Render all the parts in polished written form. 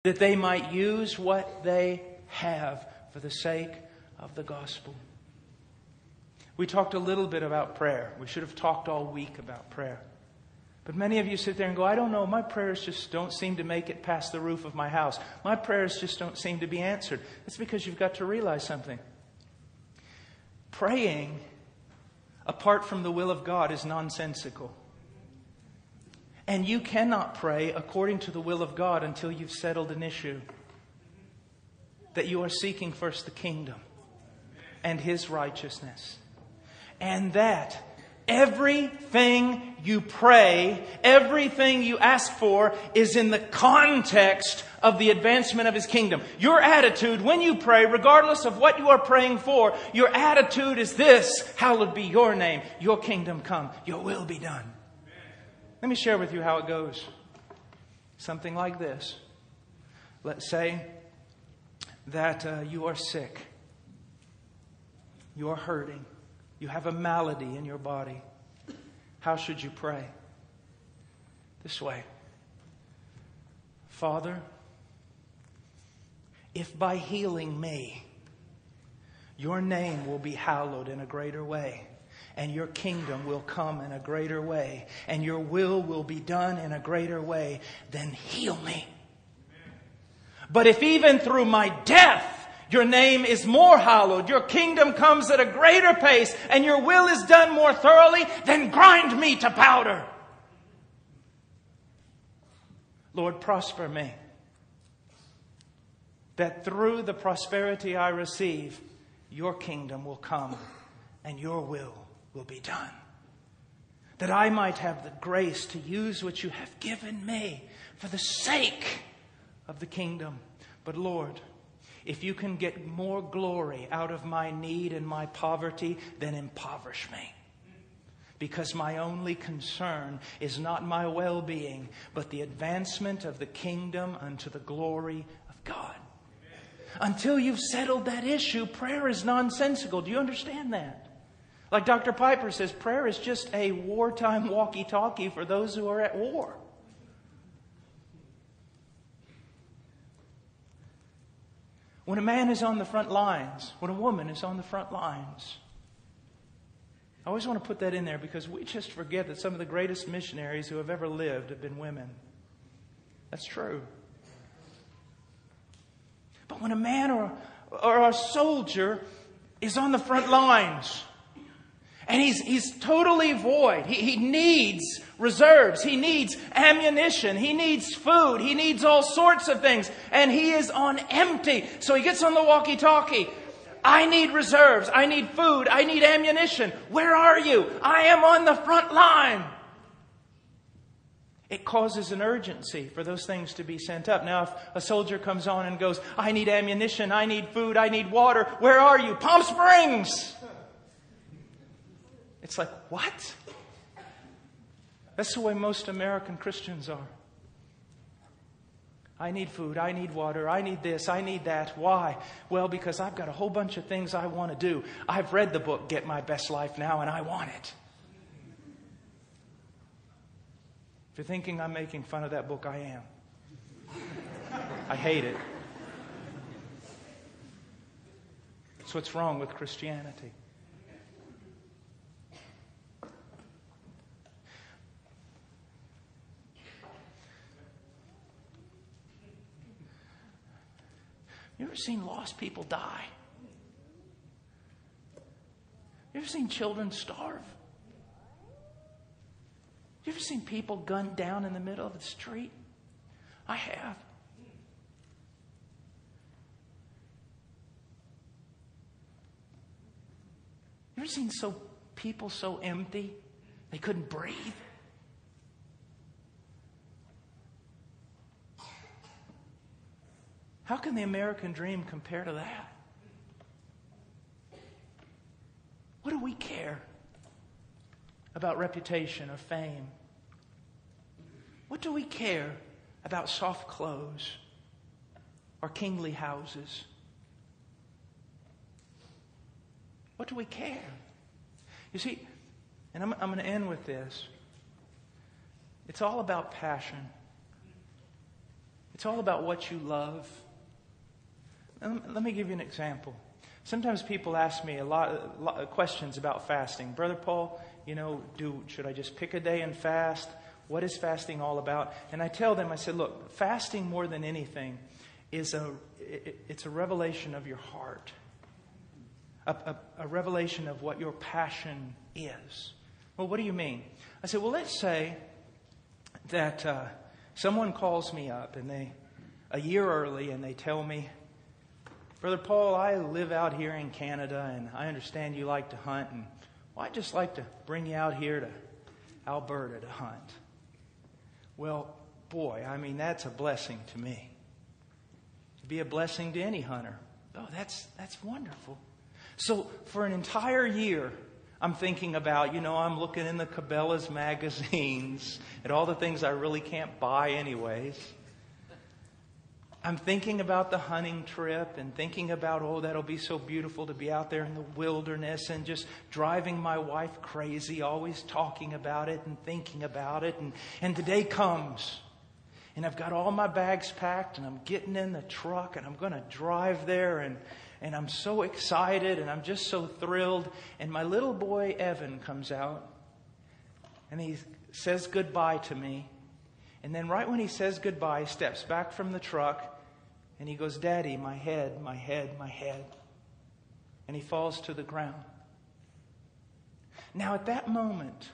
that they might use what they have for the sake of the gospel. We talked a little bit about prayer. We should have talked all week about prayer. But many of you sit there and go, I don't know, my prayers just don't seem to make it past the roof of my house. My prayers just don't seem to be answered. It's because you've got to realize something. Praying apart from the will of God is nonsensical. And you cannot pray according to the will of God until you've settled an issue. That you are seeking first the kingdom and His righteousness. And that everything you pray, everything you ask for is in the context of the advancement of His kingdom. Your attitude when you pray, regardless of what you are praying for, your attitude is this: hallowed be your name, your kingdom come, your will be done. Let me share with you how it goes. Something like this. Let's say that you are sick. You are hurting. You have a malady in your body. How should you pray? This way. Father, if by healing me, your name will be hallowed in a greater way, and your kingdom will come in a greater way, and your will be done in a greater way, then heal me. But if even through my death, your name is more hallowed, your kingdom comes at a greater pace, and your will is done more thoroughly, then grind me to powder. Lord, prosper me, that through the prosperity I receive, your kingdom will come and your will be done. That I might have the grace to use what you have given me for the sake of the kingdom. But Lord, if you can get more glory out of my need and my poverty, then impoverish me. Because my only concern is not my well-being, but the advancement of the kingdom unto the glory of God. Until you've settled that issue, prayer is nonsensical. Do you understand that? Like Dr. Piper says, prayer is just a wartime walkie-talkie for those who are at war. When a man is on the front lines, when a woman is on the front lines, I always want to put that in there because we just forget that some of the greatest missionaries who have ever lived have been women. That's true. But when a man or a soldier is on the front lines, and he's totally void. He needs reserves. He needs ammunition. He needs food. He needs all sorts of things. And he is on empty. So he gets on the walkie-talkie. I need reserves. I need food. I need ammunition. Where are you? I am on the front line. It causes an urgency for those things to be sent up. Now, if a soldier comes on and goes, I need ammunition. I need food. I need water. Where are you? Palm Springs. It's like, what? That's the way most American Christians are. I need food, I need water, I need this, I need that. Why? Well, because I've got a whole bunch of things I want to do. I've read the book, Get My Best Life Now, and I want it. If you're thinking I'm making fun of that book, I am. I hate it. That's what's wrong with Christianity. You ever seen lost people die? You ever seen children starve? You ever seen people gunned down in the middle of the street? I have. You ever seen people so empty they couldn't breathe? How can the American dream compare to that? What do we care about reputation or fame? What do we care about soft clothes or kingly houses? What do we care? You see, and I'm going to end with this. It's all about passion. It's all about what you love. Let me give you an example. Sometimes people ask me a lot of questions about fasting. Brother Paul, should I just pick a day and fast? What is fasting all about? And I tell them, I said, look, fasting more than anything is it's a revelation of your heart. A revelation of what your passion is. Well, what do you mean? I said, well, let's say that someone calls me up and a year early and they tell me, Brother Paul, I live out here in Canada and I understand you like to hunt, and I'd just like to bring you out here to Alberta to hunt. Well, boy, that's a blessing to me. To be a blessing to any hunter. Oh, that's wonderful. So for an entire year, I'm thinking about, I'm looking in the Cabela's magazines at all the things I really can't buy anyways. I'm thinking about the hunting trip and thinking about, that'll be so beautiful to be out there in the wilderness, and just driving my wife crazy, always talking about it and thinking about it. And the day comes and I've got all my bags packed and I'm getting in the truck and I'm going to drive there, and I'm so excited and I'm just so thrilled. And my little boy, Evan, comes out and he says goodbye to me. And then right when he says goodbye, he steps back from the truck and he goes, Daddy, my head, my head, my head. And he falls to the ground. Now at that moment,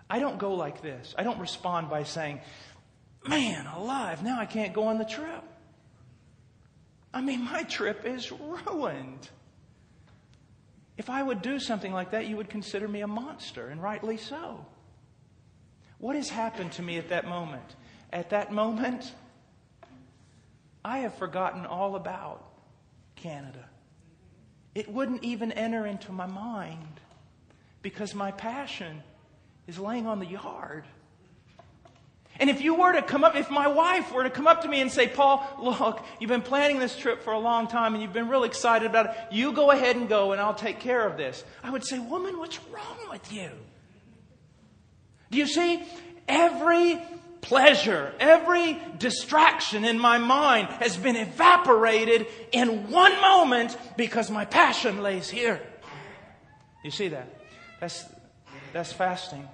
I don't go like this. I don't respond by saying, man alive, now I can't go on the trip. My trip is ruined. If I would do something like that, you would consider me a monster, and rightly so. What has happened to me at that moment? At that moment, I have forgotten all about Canada. It wouldn't even enter into my mind because my passion is laying on the yard. And if my wife were to come up to me and say, Paul, look, you've been planning this trip for a long time and you've been really excited about it. You go ahead and go and I'll take care of this. I would say, woman, what's wrong with you? Do you see? Every pleasure, every distraction in my mind has been evaporated in one moment because my passion lays here. You see that? That's fasting.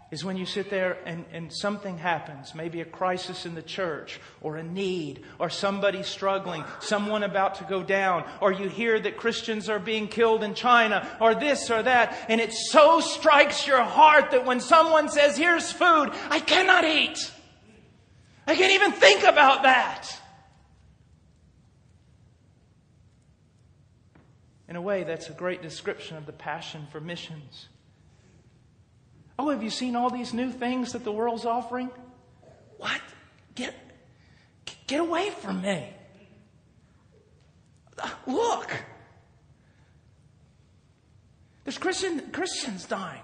Is when you sit there and something happens, maybe a crisis in the church, or a need, or somebody struggling, someone about to go down, or you hear that Christians are being killed in China, or this or that, and it so strikes your heart that when someone says, here's food, I cannot eat. I can't even think about that. In a way, that's a great description of the passion for missions. Oh, have you seen all these new things that the world's offering? What? Get away from me. Look. There's Christians dying.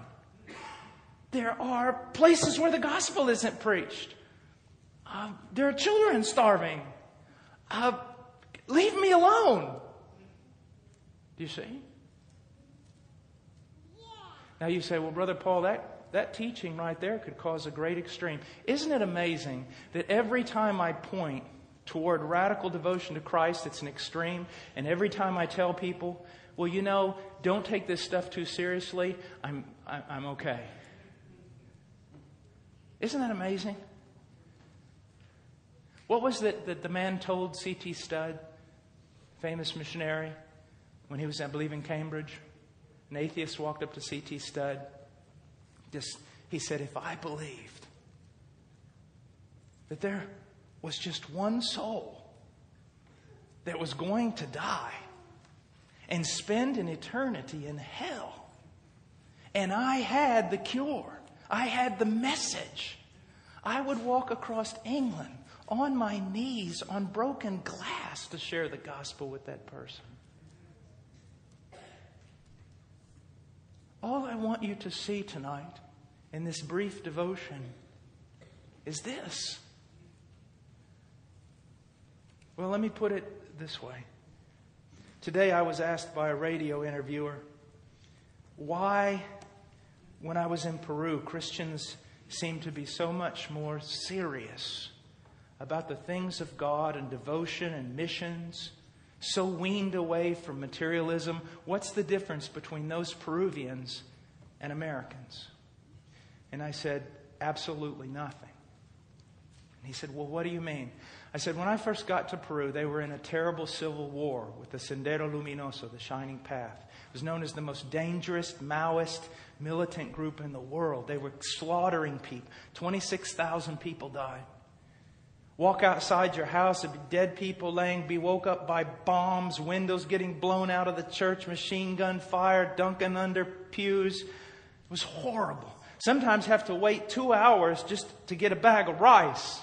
There are places where the gospel isn't preached. There are children starving. Leave me alone. Do you see? Now you say, well, Brother Paul, that teaching right there could cause a great extreme. Isn't it amazing that every time I point toward radical devotion to Christ, it's an extreme, and every time I tell people, well, don't take this stuff too seriously, I'm okay. Isn't that amazing? What was it that the man told C.T. Studd, famous missionary, when he was, I believe, in Cambridge? An atheist walked up to C.T. Studd. He said, if I believed that there was just one soul that was going to die and spend an eternity in hell, and I had the cure, I had the message, I would walk across England on my knees on broken glass to share the gospel with that person. All I want you to see tonight in this brief devotion is this. Well, let me put it this way. Today I was asked by a radio interviewer why, when I was in Peru, Christians seemed to be so much more serious about the things of God and devotion and missions, so weaned away from materialism. What's the difference between those Peruvians and Americans? And I said, absolutely nothing. And he said, well, what do you mean? I said, when I first got to Peru, they were in a terrible civil war with the Sendero Luminoso, the Shining Path. It was known as the most dangerous Maoist militant group in the world. They were slaughtering people. 26,000 people died. Walk outside your house, there'd be dead people be woke up by bombs, windows getting blown out of the church, machine gun fire, dunking under pews. It was horrible. Sometimes have to wait 2 hours just to get a bag of rice.